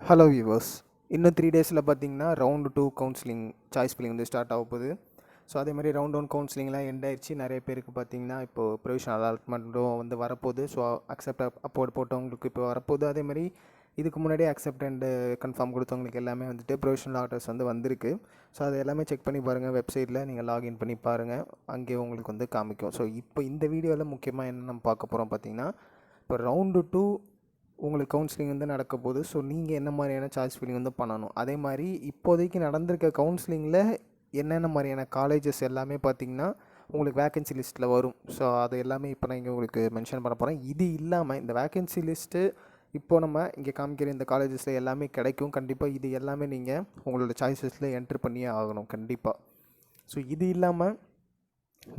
Hello viewers. இன்னும் 3 டேஸில் பார்த்தீங்கன்னா ரவுண்டு 2 கவுன்சிலிங் சாய்ஸ் ஃபில்லிங் வந்து ஸ்டார்ட் ஆக போகுது. ஸோ அதே மாதிரி ரவுண்ட் 1 கவுன்சிலிங்லாம் எண்ட் ஆயிடுச்சு. நிறைய பேருக்கு பார்த்தீங்கன்னா இப்போது ப்ரொவிஷனல் அலாட்மெண்ட்டும் வந்து வரப்போகுது. ஸோ அக்செப்ட் அப்போர்ட் போட்டவங்களுக்கு இப்போ வரப்போகுது. அதே மாதிரி இதுக்கு முன்னாடியே அக்செப்ட் அண்டு கன்ஃபார்ம் கொடுத்தவங்களுக்கு எல்லாமே வந்துட்டு ப்ரொவிஷனல் ஆர்டர்ஸ் வந்து வந்திருக்கு. ஸோ அது எல்லாமே செக் பண்ணி பாருங்கள். வெப்சைட்டில் நீங்கள் லாகின் பண்ணி பாருங்கள், அங்கே உங்களுக்கு வந்து காமிக்கும். ஸோ இப்போ இந்த வீடியோவில் முக்கியமாக என்ன நம்ம பார்க்க போகிறோம் பார்த்தீங்கன்னா, இப்போ ரவுண்டு 2 உங்களுக்கு கவுன்சிலிங் வந்து நடக்க போகுது. ஸோ நீங்கள் என்ன மாதிரியான சாய்ஸ் ஃபில்லிங் வந்து பண்ணணும், அதே மாதிரி இப்போதைக்கு நடந்திருக்க கவுன்சிலிங்கில் என்னென்ன மாதிரியான காலேஜஸ் எல்லாமே பார்த்திங்கன்னா உங்களுக்கு வேக்கன்சி லிஸ்ட்டில் வரும். ஸோ அது எல்லாமே இப்போ நான் இங்கே உங்களுக்கு மென்ஷன் பண்ண போகிறேன். இது இல்லாமல் இந்த வேக்கன்சி லிஸ்ட்டு இப்போது நம்ம இங்கே காமிக்கிற இந்த காலேஜஸில் எல்லாமே கிடைக்கும். கண்டிப்பாக இது எல்லாமே நீங்கள் உங்களோட சாய்ஸஸில் என்ட்ரு பண்ணியே ஆகணும் கண்டிப்பாக. ஸோ இது இல்லாமல்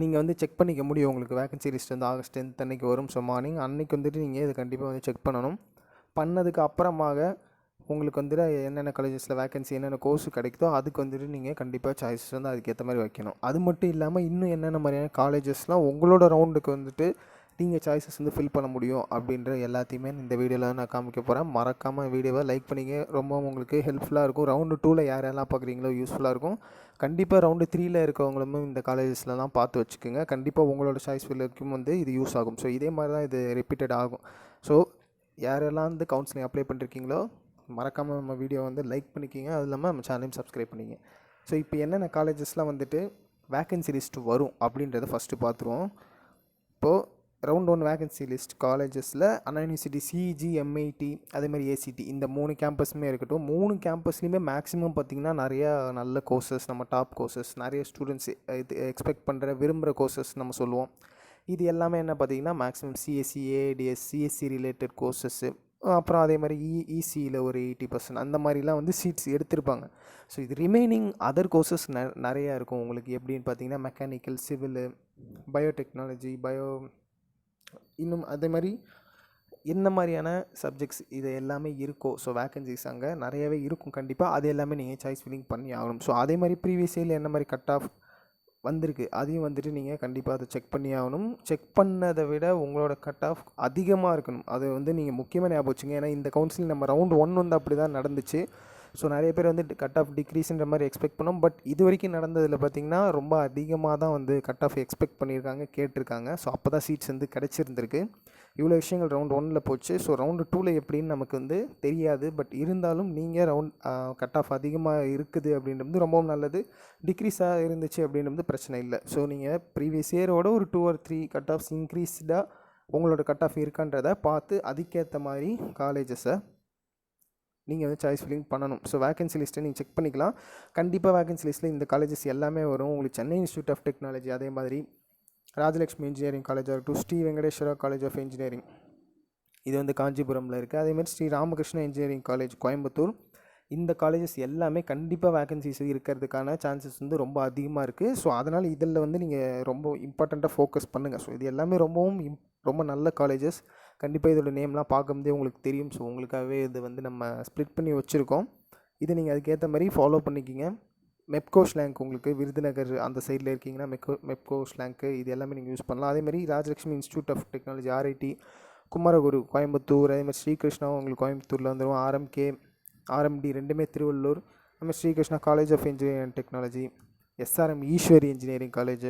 நீங்கள் வந்து செக் பண்ணிக்க முடியும். உங்களுக்கு வேக்கன்சி லிஸ்ட் வந்து August 10 அன்றைக்கி வரும். ஸோ மார்னிங் அன்றைக்கி வந்துட்டு நீங்கள் இதை கண்டிப்பாக வந்து செக் பண்ணணும். பண்ணதுக்கு அப்புறமாக உங்களுக்கு வந்துட்டு என்னென்ன காலேஜஸில் வேக்கன்சி என்னென்ன கோர்ஸ் கிடைக்குதோ அதுக்கு வந்துட்டு நீங்கள் கண்டிப்பாக சாய்ஸஸ் வந்து அதுக்கேற்ற மாதிரி வைக்கணும். அது மட்டும் இல்லாமல் இன்னும் என்னென்ன மாதிரியான காலேஜஸ்லாம் உங்களோட ரவுண்டுக்கு வந்துட்டு நீங்கள் சாய்ஸஸ் வந்து ஃபில் பண்ண முடியும் அப்படின்ற எல்லாத்தையுமே இந்த வீடியோவில் நான் காமிக்க போகிறேன். மறக்காமல் வீடியோவை லைக் பண்ணிங்க, ரொம்ப உங்களுக்கு ஹெல்ப்ஃபுல்லாக இருக்கும். ரவுண்டு 2ல் யாரெல்லாம் பார்க்குறீங்களோ யூஸ்ஃபுல்லாக இருக்கும். கண்டிப்பாக ரவுண்டு 3ல் இருக்கவங்களும் இந்த காலேஜஸ்லாம் பார்த்து வச்சுக்கோங்க. கண்டிப்பாக உங்களோட சாய்ஸ் ஃபில்லுக்கும் வந்து இது யூஸ் ஆகும். ஸோ இதே மாதிரி தான் இது ரிப்பீட்டட் ஆகும். ஸோ யாரெல்லாம் வந்து கவுன்சிலிங் அப்ளை பண்ணிருக்கீங்களோ மறக்காமல் நம்ம வீடியோ வந்து லைக் பண்ணிக்கிங்க. அது இல்லாமல் நம்ம சேனலையும் சப்ஸ்கிரைப் பண்ணிங்க. ஸோ இப்போ என்னென்ன காலேஜஸ்லாம் வந்துட்டு வேக்கன்சி லிஸ்ட்டு வரும் அப்படின்றத ஃபஸ்ட்டு பார்த்துருவோம். இப்போது ரவுண்ட் 1 வேக்கன்சி லிஸ்ட் காலேஜஸில் அண்ணா யூனிவர்சிட்டி, சிஜி, எம்ஐடி, அதேமாதிரி ஏசிடி, இந்த 3 கேம்பஸுமே இருக்கட்டும். 3 கேம்பஸ்லேயுமே மேக்ஸிமம் பார்த்திங்கன்னா நிறையா நல்ல கோர்சஸ், நம்ம டாப் கோர்சஸ், நிறைய ஸ்டூடெண்ட்ஸ் இது எக்ஸ்பெக்ட் பண்ணுற விரும்புகிற கோர்சஸ் நம்ம சொல்லுவோம். இது எல்லாமே என்ன பார்த்திங்கன்னா maximum CSC, ADS, CSC related courses, அப்புறம் அதே மாதிரி இசியில் ஒரு 80% அந்த மாதிரிலாம் வந்து சீட்ஸ் எடுத்திருப்பாங்க. ஸோ இது ரிமைனிங் அதர் கோர்சஸ் நிறையா இருக்கும் உங்களுக்கு. எப்படின்னு பார்த்தீங்கன்னா மெக்கானிக்கல், சிவிலு, பயோடெக்னாலஜி, இன்னும் அதே மாதிரி என்ன மாதிரியான சப்ஜெக்ட்ஸ் இது எல்லாமே இருக்கும். ஸோ வேக்கன்சிஸ் அங்கே நிறையவே இருக்கும் கண்டிப்பாக. அது எல்லாமே நீங்கள் சாய்ஸ் ஃபில்லிங் பண்ணி ஆகணும். ஸோ அதே மாதிரி ப்ரீவியஸ் இயரில் என்ன மாதிரி கட் ஆஃப் வந்திருக்கு அதையும் வந்துட்டு நீங்கள் கண்டிப்பாக அதை செக் பண்ணி ஆகணும். செக் பண்ணதை விட உங்களோட கட் ஆஃப் அதிகமாக இருக்கணும். அது வந்து நீங்கள் முக்கியமாக ஞாபகம் வச்சுங்க. ஏன்னா இந்த கவுன்சிலிங் நம்ம ரவுண்ட் 1 வந்து அப்படி தான் நடந்துச்சு. ஸோ நிறைய பேர் வந்து கட் ஆஃப் டிக்ரீஸ்ன்ற மாதிரி எக்ஸ்பெக்ட் பண்ணோம். பட் இது வரைக்கும் நடந்ததில் பார்த்திங்கன்னா ரொம்ப அதிகமாக தான் வந்து கட் ஆஃப் எக்ஸ்பெக்ட் பண்ணியிருக்காங்க, கேட்டிருக்காங்க. ஸோ அப்போ தான் சீட்ஸ் வந்து கிடச்சிருந்துருக்கு. இவ்வளோ விஷயங்கள் ரவுண்ட் 1ல் போச்சு. ஸோ ரவுண்டு 2ல் எப்படின்னு நமக்கு வந்து தெரியாது. பட் இருந்தாலும் நீங்கள் கட் ஆஃப் அதிகமாக இருக்குது அப்படின்றது ரொம்பவும் நல்லது. டிக்ரீஸாக இருந்துச்சு அப்படின்றது பிரச்சனை இல்லை. ஸோ நீங்கள் ப்ரீவியஸ் இயரோட ஒரு 2 or 3 கட் ஆஃப்ஸ் இன்க்ரீஸ்டாக உங்களோட கட் ஆஃப் இருக்கான்றதை பார்த்து அதுக்கேற்ற மாதிரி காலேஜஸை நீங்கள் வந்து சாய்ஸ் ஃபில்லிங் பண்ணணும். ஸோ வேக்கன்சி லிஸ்ட்டை நீங்கள் செக் பண்ணிக்கலாம். கண்டிப்பாக வேக்கன்சி லிஸ்ட்டில் இந்த காலேஜஸ் எல்லாமே வரும். உங்களுக்கு சென்னை இன்ஸ்டியூட் ஆஃப் டெக்னாலஜி, அதே மாதிரி ராஜலக்ஷ்மி இன்ஜினியரிங் காலேஜாக இருக்கட்டும், Sri Venkateswara college of engineering, இது வந்து காஞ்சிபுரமில் இருக்குது. அதேமாதிரி ஸ்ரீ ராமகிருஷ்ணா இன்ஜினியரிங் காலேஜ் கோயம்புத்தூர், இந்த காலேஜஸ் எல்லாமே கண்டிப்பாக வேக்கன்சிஸ் இருக்கிறதுக்கான சான்சஸ் வந்து ரொம்ப அதிகமாக இருக்குது. ஸோ அதனால் இதில் வந்து நீங்கள் ரொம்ப இம்பார்ட்டண்ட்டாக ஃபோக்கஸ் பண்ணுங்கள். ஸோ இது எல்லாமே ரொம்ப நல்ல காலேஜஸ். கண்டிப்பாக இதோட நேம்லாம் பார்க்கும்போதே உங்களுக்கு தெரியும். ஸோ உங்களுக்காகவே இது வந்து நம்ம ஸ்ப்ளிட் பண்ணி வச்சுருக்கோம். இதை நீங்கள் அதுக்கேற்ற மாதிரி ஃபாலோ பண்ணிக்கிங்க. மெப்கோ ஸ்லாங்க் உங்களுக்கு விருதுநகர் அந்த சைடில் இருக்கீங்கன்னா மெப்கோ ஸ்லாங்க்கு இது எல்லாமே நீங்கள் யூஸ் பண்ணலாம். அதேமாதிரி Rajalakshmi institute of technology, RIT, Kumaraguru Coimbatore, அதேமாதிரி ஸ்ரீகிருஷ்ணாவும் உங்களுக்கு கோயம்புத்தூரில் வந்துடும். ஆர்எம்டி ரெண்டுமே திருவள்ளூர். அதுமாதிரி Srikrishna college of engineering and technology, SRM Easwari engineering college,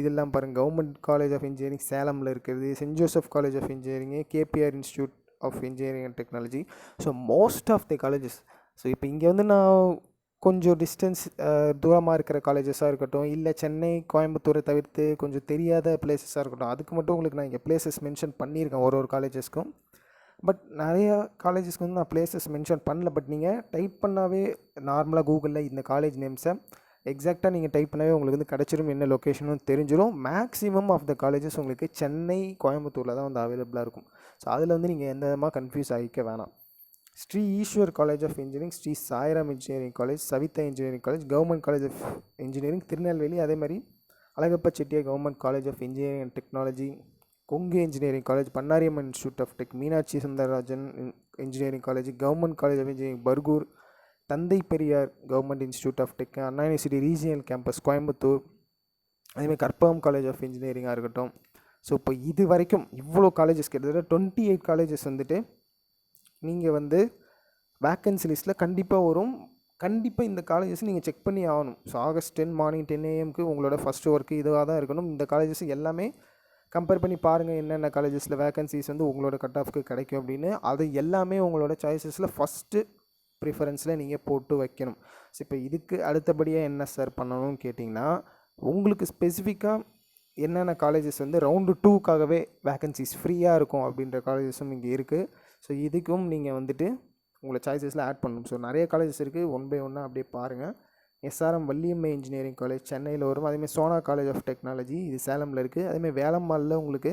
இதெல்லாம் பாருங்கள். கவர்மெண்ட் காலேஜ் ஆஃப் இன்ஜினியரிங் சேலமில் இருக்கிறது, saint Joseph college of engineering, KPR institute of engineering and technology. So most of the colleges. So இப்போ இங்கே வந்து நான் கொஞ்சம் டிஸ்டன்ஸ் தூரமாக இருக்கிற காலேஜஸாக இருக்கட்டும், இல்லை சென்னை கோயம்புத்தூரை தவிர்த்து கொஞ்சம் தெரியாத பிளேஸஸாக இருக்கட்டும், அதுக்கு மட்டும் உங்களுக்கு நான் இங்கே பிளேசஸ் மென்ஷன் பண்ணியிருக்கேன் ஒரு காலேஜஸ்க்கும். பட் நிறையா காலேஜஸ்க்கு வந்து நான் பிளேசஸ் மென்ஷன் பண்ணல. பட் நீங்கள் டைப் பண்ணாவே நார்மலாக கூகுளில் இந்த காலேஜ் நேம்ஸை எக்ஸாக்டாக நீங்கள் டைப் பண்ணாவே உங்களுக்கு வந்து கிடச்சிரும், என்ன லொக்கேஷனும் தெரிஞ்சிடும். மேக்ஸிமம் ஆஃப் த காலேஜஸ் உங்களுக்கு சென்னை, கோயம்புத்தூரில் தான் வந்து அவைலபிளாக இருக்கும். ஸோ அதில் வந்து நீங்கள் எந்த விதமாக கன்ஃபியூஸ் ஆகிக்க வேணாம். Sri Eshwar college of engineering, Sri Sairam engineering college, Saveetha engineering college, government college of engineering Tirunelveli, அதே மாதிரி Alagappa Chettiar government college of engineering and technology, Kongu engineering college, Bannariamman institute of tech, Meenakshi Sundararajan engineering college, government college of engineering Bargur, Thanthai Periyar government institute of tech, Anna university regional campus Coimbatore, அதேமாதிரி Karpagam college of இன்ஜினியரிங்காக இருக்கட்டும். So இப்போ இது வரைக்கும் இவ்வளோ colleges கிட்டத்தட்ட 28 colleges வந்துட்டு நீங்கள் வந்து வேக்கன்சி லிஸ்ட்டில் கண்டிப்பாக வரும். கண்டிப்பாக இந்த காலேஜஸ் நீங்கள் செக் பண்ணி ஆகணும். ஸோ ஆகஸ்ட் 10 மார்னிங் 10 AM உங்களோட ஃபஸ்ட்டு ஒர்க்கு இதுவாக தான் இருக்கணும். இந்த காலேஜஸ் எல்லாமே கம்பேர் பண்ணி பாருங்கள் என்னென்ன காலேஜஸில் வேக்கன்சிஸ் வந்து உங்களோட கட் ஆஃப்க்கு கிடைக்கும் அப்படின்னு. அது எல்லாமே உங்களோட சாய்ஸஸில் ஃபஸ்ட்டு ப்ரிஃபரன்ஸில் நீங்கள் போட்டு வைக்கணும். ஸோ இப்போ இதுக்கு அடுத்தபடியாக என்ன சார் பண்ணணும்னு கேட்டிங்கன்னா, உங்களுக்கு ஸ்பெசிஃபிக்காக என்னென்ன காலேஜஸ் வந்து ரவுண்டு 2க்காகவே வேக்கன்சிஸ் ஃப்ரீயாக இருக்கும் அப்படின்ற காலேஜஸும் இங்கே இருக்குது. ஸோ இதுக்கும் நீங்கள் வந்துட்டு உங்களை சாய்ஸஸில் ஆட் பண்ணணும். ஸோ நிறைய காலேஜஸ் இருக்குது, ஒன் பை ஒன்னாக அப்படியே பாருங்கள். எஸ்ஆர்எம் வள்ளியம்மை இன்ஜினியரிங் காலேஜ் சென்னையில் வரும். அதேமாதிரி சோனா காலேஜ் ஆஃப் டெக்னாலஜி இது சேலமில் இருக்குது. அதேமாதிரி வேலம்மாளில் உங்களுக்கு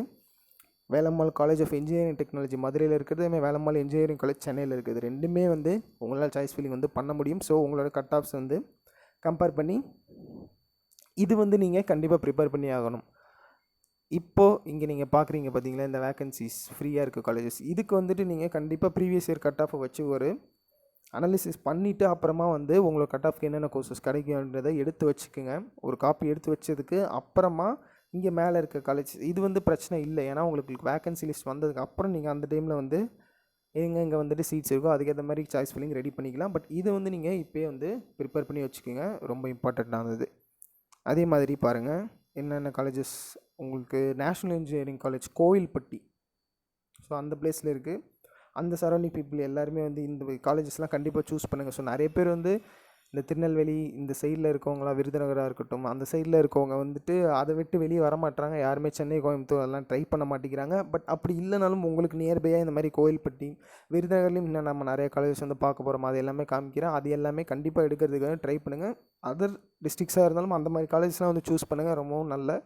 Velammal college of engineering technology மதுரையில் இருக்குது. அதேமாதிரி வேலம்மாள் இன்ஜினியரிங் காலேஜ் சென்னையில் இருக்குது. ரெண்டுமே வந்து உங்களால் சாய்ஸ் ஃபில்லிங் வந்து பண்ண முடியும். ஸோ உங்களோட கட் ஆஃப்ஸ் வந்து கம்பேர் பண்ணி இது வந்து நீங்கள் கண்டிப்பாக ப்ரிப்பேர் பண்ணி ஆகணும். இப்போது இங்கே நீங்கள் பார்க்குறீங்க பார்த்தீங்களா, இந்த வேக்கன்சிஸ் ஃப்ரீயாக இருக்குது காலேஜஸ். இதுக்கு வந்துட்டு நீங்கள் கண்டிப்பாக ப்ரீவியஸ் இயர் கட் ஆஃபை வச்சு ஒரு அனாலிசிஸ் பண்ணிவிட்டு அப்புறமா வந்து உங்களோட கட் ஆஃப்க்கு என்னென்ன கோர்சஸ் கிடைக்கும்ன்றதை எடுத்து வச்சுக்கோங்க. ஒரு காப்பி எடுத்து வச்சதுக்கு அப்புறமா இங்கே மேலே இருக்க காலேஜ் இது வந்து பிரச்சனை இல்லை. ஏன்னா உங்களுக்கு வேக்கன்சி லிஸ்ட் வந்ததுக்கு அப்புறம் நீங்கள் அந்த டைமில் வந்து இங்கே வந்துட்டு சீட்ஸ் இருக்கோ அதுக்கேற்ற மாதிரி சாய்ஸ் ஃபில்லிங் ரெடி பண்ணிக்கலாம். பட் இதை வந்து நீங்கள் இப்போயே வந்து ப்ரிப்பேர் பண்ணி வச்சுக்கோங்க, ரொம்ப இம்பார்ட்டண்ட்டானது. அதே மாதிரி பாருங்கள் என்னென்ன காலேஜஸ் உங்களுக்கு national engineering college Kovilpatti, so அந்த பிளேஸில் இருக்குது. அந்த சரௌண்டிங் பீப்புள் எல்லாருமே வந்து இந்த காலேஜஸ்லாம் கண்டிப்பாக சூஸ் பண்ணுங்கள். ஸோ நிறைய பேர் வந்து இந்த திருநெல்வேலி இந்த சைடில் இருக்கவங்களா, விருதுநகராக இருக்கட்டும், அந்த சைடில் இருக்கவங்க வந்துட்டு அதை விட்டு வெளியே வரமாட்டாங்க. யாருமே சென்னை, கோயம்புத்தூர் அதெல்லாம் ட்ரை பண்ண மாட்டேங்கிறாங்க. பட் அப்படி இல்லைனாலும் உங்களுக்கு நியர்பையாக இந்த மாதிரி கோவில்பட்டி, விருதுநகர்லையும் இன்னும் நம்ம நிறைய காலேஜஸ் வந்து பார்க்க போகிறோம். அது எல்லாமே காமிக்கிறேன். அது எல்லாமே கண்டிப்பாக எடுக்கிறதுக்காக ட்ரை பண்ணுங்கள். அதர் டிஸ்ட்ரிக்ஸாக இருந்தாலும் அந்த மாதிரி காலேஜஸ்லாம் வந்து சூஸ் பண்ணுங்கள். ரொம்பவும் நல்ல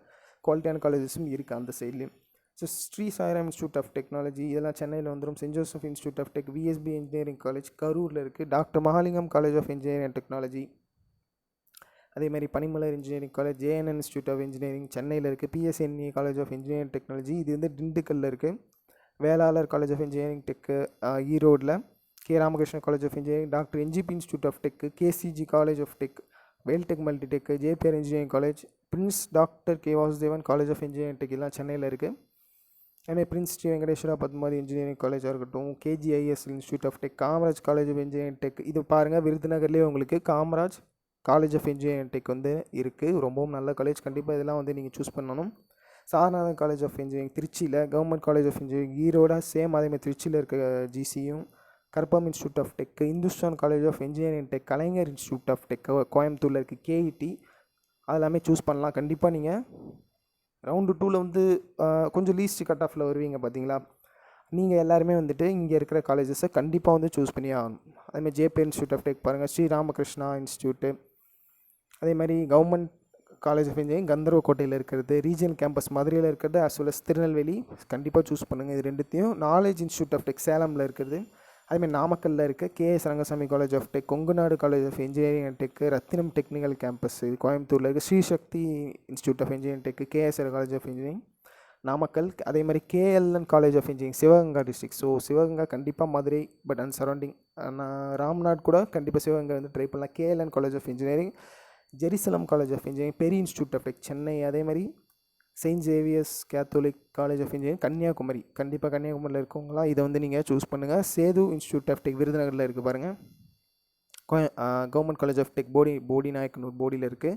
குவாலிட்டியான காலேஜஸும் இருக்குது அந்த சைட்லேயும். So Sri Sairam institute of technology இதெல்லாம் சென்னையில் வந்துடும். Saint Joseph institute of tech, VSB engineering college கரூரில் இருக்குது. Doctor Mahalingam college of engineering and technology, அதேமாதிரி Panimalar engineering college, JNN institute of engineering சென்னையில் இருக்குது. PSNE college of engineering technology இது வந்து திண்டுக்கல்லில் இருக்குது. Velalar college of engineering tech ஈரோடில், K Ramakrishnan college of engineering, doctor NGP institute of tech, KCG college of tech, Vel Tech Multitech, JPR engineering college, Prince doctor K Vasudevan college of engineering tech எல்லாம் சென்னையில் இருக்குது. அதே Prince Sri Venkateswara Padmavathi engineering காலேஜாக இருக்கட்டும், KGIS institute of tech, Kamaraj college of engineering tech இது பாருங்கள். விருதுநகர்லேயே உங்களுக்கு Kamaraj college of engineering tech வந்து இருக்குது. ரொம்பவும் நல்ல காலேஜ். கண்டிப்பாக இதெல்லாம் வந்து நீங்கள் சூஸ் பண்ணணும். சாரநாதன் காலேஜ் ஆஃப் இன்ஜினியரிங் திருச்சியில், கவர்மெண்ட் காலேஜ் ஆஃப் இன்ஜினியரிங் ஈரோட சேம் அதேமாதிரி திருச்சியில் இருக்க ஜிசியும், கற்பம் institute of tech, Hindustan college of engineering tech, Kalaignar institute of tech கோயம்புத்தூரில் இருக்குது, கேஇடி அதெல்லாமே சூஸ் பண்ணலாம். கண்டிப்பாக நீங்கள் ரவுண்டு 2ல் வந்து கொஞ்சம் லீஸ்ட் கட் ஆஃபில் வருவீங்க பார்த்தீங்களா, நீங்கள் எல்லாருமே வந்துட்டு இங்கே இருக்கிற காலேஜஸை கண்டிப்பாக வந்து சூஸ் பண்ணி ஆகணும். அதேமாதிரி ஜேபி இன்ஸ்டியூட் ஆஃப் டெக் பாருங்கள், ஸ்ரீ ராமகிருஷ்ணா இன்ஸ்டியூட்டு, அதே மாதிரி கவர்மெண்ட் காலேஜ் ஆஃப் இன்ஜினியரிங் கந்தர்வக்கோட்டையில் இருக்கிறது, ரீஜியனல் கேம்பஸ் மதுரையில் இருக்கிறது, அஸ் வெல் அஸ் திருநெல்வேலி கண்டிப்பாக சூஸ் பண்ணுங்கள். இது ரெண்டுத்தையும். நாலேஜ் இன்ஸ்டியூட் ஆஃப் டெக் சேலமில் இருக்கிறது, அதேமாதிரி நாமக்கல்லில் இருக்க KS Rangasamy college of tech, Kongunadu college of engineering and tech, Rathinam technical campus இது கோயம்புத்தூரில் இருக்குது, Srisakthi institute of engineering tech, KSR college of engineering Namakkal, அதே மாதிரி KLN college of engineering Sivaganga district. So Sivaganga கண்டிப்பாக மதுரை பட் அண்ட் சரௌண்டிங். நான் ராம்நாட் கூட கண்டிப்பாக சிவகங்கா வந்து ட்ரை பண்ணலாம். KLN college of engineering, Jerusalem college of engineering, பெரிய இன்ஸ்டியூட் ஆஃப் டெக் சென்னை, அதே மாதிரி saint Xavier's catholic college of engineering Kanyakumari. கண்டிப்பாக கன்னியாகுமரியில் இருக்கவங்களா இதை வந்து நீங்கள் சூஸ் பண்ணுங்கள். சேது இன்ஸ்டியூட் ஆஃப் டெக் விருதுநகரில் இருக்குது பாருங்கள். கவர்மெண்ட் காலேஜ் ஆஃப் டெக் போடி நாயக்கனூர் போடியில் இருக்குது.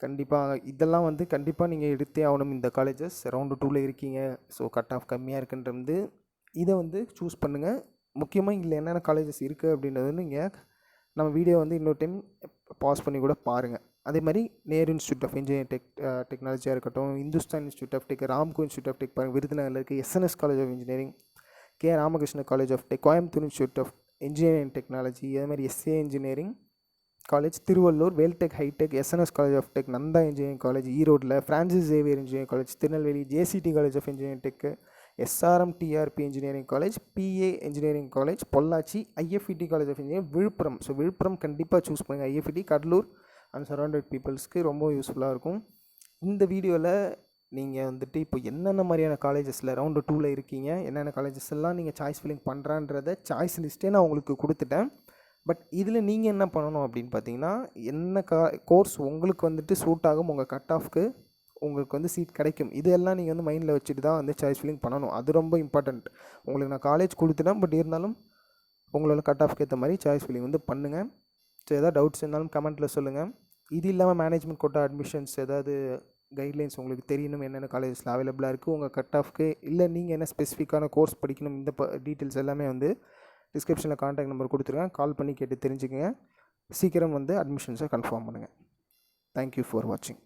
கண்டிப்பாக இதெல்லாம் வந்து கண்டிப்பாக நீங்கள் எடுத்தே ஆகணும். இந்த காலேஜஸ் ரவுண்டு 2ல் இருக்கீங்க, ஸோ கட் ஆஃப் கம்மியாக இருக்குன்றது இதை வந்து சூஸ் பண்ணுங்கள். முக்கியமாக இதில் என்னென்ன காலேஜஸ் இருக்குது அப்படின்றது நீங்கள் நம்ம வீடியோ வந்து இன்னொரு டைம் பாஸ் பண்ணி கூட பாருங்கள். அதே மாதிரி நேரு இன்ஸ்டியூட் ஆஃப் இன்ஜினியரிங் டெக்னாலஜியாக இருக்கட்டும், Hindustan institute of tech, Ramco institute of tech பாருங்கள் விருதுநகரில் இருக்குது, SNS college of engineering, K Ramakrishna college of tech, Coimbatore institute of engineering technology, அதே மாதிரி SA engineering college Tiruvallur, Veltech high tech, SNS college of tech, Nandha engineering college ஈரோடில், Francis Xavier engineering college Tirunelveli, JCT college of engineering tech, SRM TRP engineering college, PA engineering college Pollachi, IFET college of engineering Villupuram. So Villupuram கண்டிப்பாக choose பண்ணுங்கள். IFET Cuddalore and surrounded பீப்புள்ஸ்க்கு ரொம்ப யூஸ்ஃபுல்லாக இருக்கும். இந்த வீடியோவில் நீங்கள் வந்துட்டு இப்போ என்னென்ன மாதிரியான காலேஜஸில் ரவுண்டு 2ல் இருக்கீங்க, என்னென்ன காலேஜஸ் எல்லாம் நீங்கள் சாய்ஸ் ஃபில்லிங் பண்ணுறான்றத சாய்ஸ் லிஸ்ட்டே நான் உங்களுக்கு கொடுத்துட்டேன். பட் இதில் நீங்கள் என்ன பண்ணணும் அப்படின்னு பார்த்தீங்கன்னா, என்ன கோர்ஸ் உங்களுக்கு வந்துட்டு சூட் ஆகும், உங்கள் கட் ஆஃப்க்கு உங்களுக்கு வந்து சீட் கிடைக்கும், இதெல்லாம் நீங்கள் வந்து மைண்டில் வச்சுட்டு தான் வந்து சாய்ஸ் ஃபில்லிங் பண்ணணும். அது ரொம்ப இம்பார்ட்டண்ட். உங்களுக்கு நான் காலேஜ் கொடுத்துட்டேன், பட் இருந்தாலும் உங்களோட கட் ஆஃப்க்கு ஏற்ற மாதிரி சாய்ஸ் ஃபில்லிங் வந்து பண்ணுங்கள். ஸோ எதாவது டவுட்ஸ் இருந்தாலும் கமெண்ட்டில் சொல்லுங்கள். இது இல்லாமல் மேனேஜ்மெண்ட் கோட்டா அட்மிஷன்ஸ் ஏதாவது கைட்லைன்ஸ் உங்களுக்கு தெரியணும், என்னென்ன காலேஜஸில் அவைலபிளாக இருக்குது, உங்கள் கட் ஆஃப்க்கு இல்லை நீங்கள் என்ன ஸ்பெசிஃபிக்கான கோர்ஸ் படிக்கணும், இந்த டீட்டெயில்ஸ் எல்லாமே வந்து டிஸ்கிரிப்ஷனில் கான்டாக்ட் நம்பர் கொடுத்துருக்கேன். கால் பண்ணி கேட்டு தெரிஞ்சுக்கங்க. சீக்கிரம் வந்து அட்மிஷன்ஸை கன்ஃபார்ம் பண்ணுங்கள். தேங்க்யூ ஃபார் வாட்சிங்.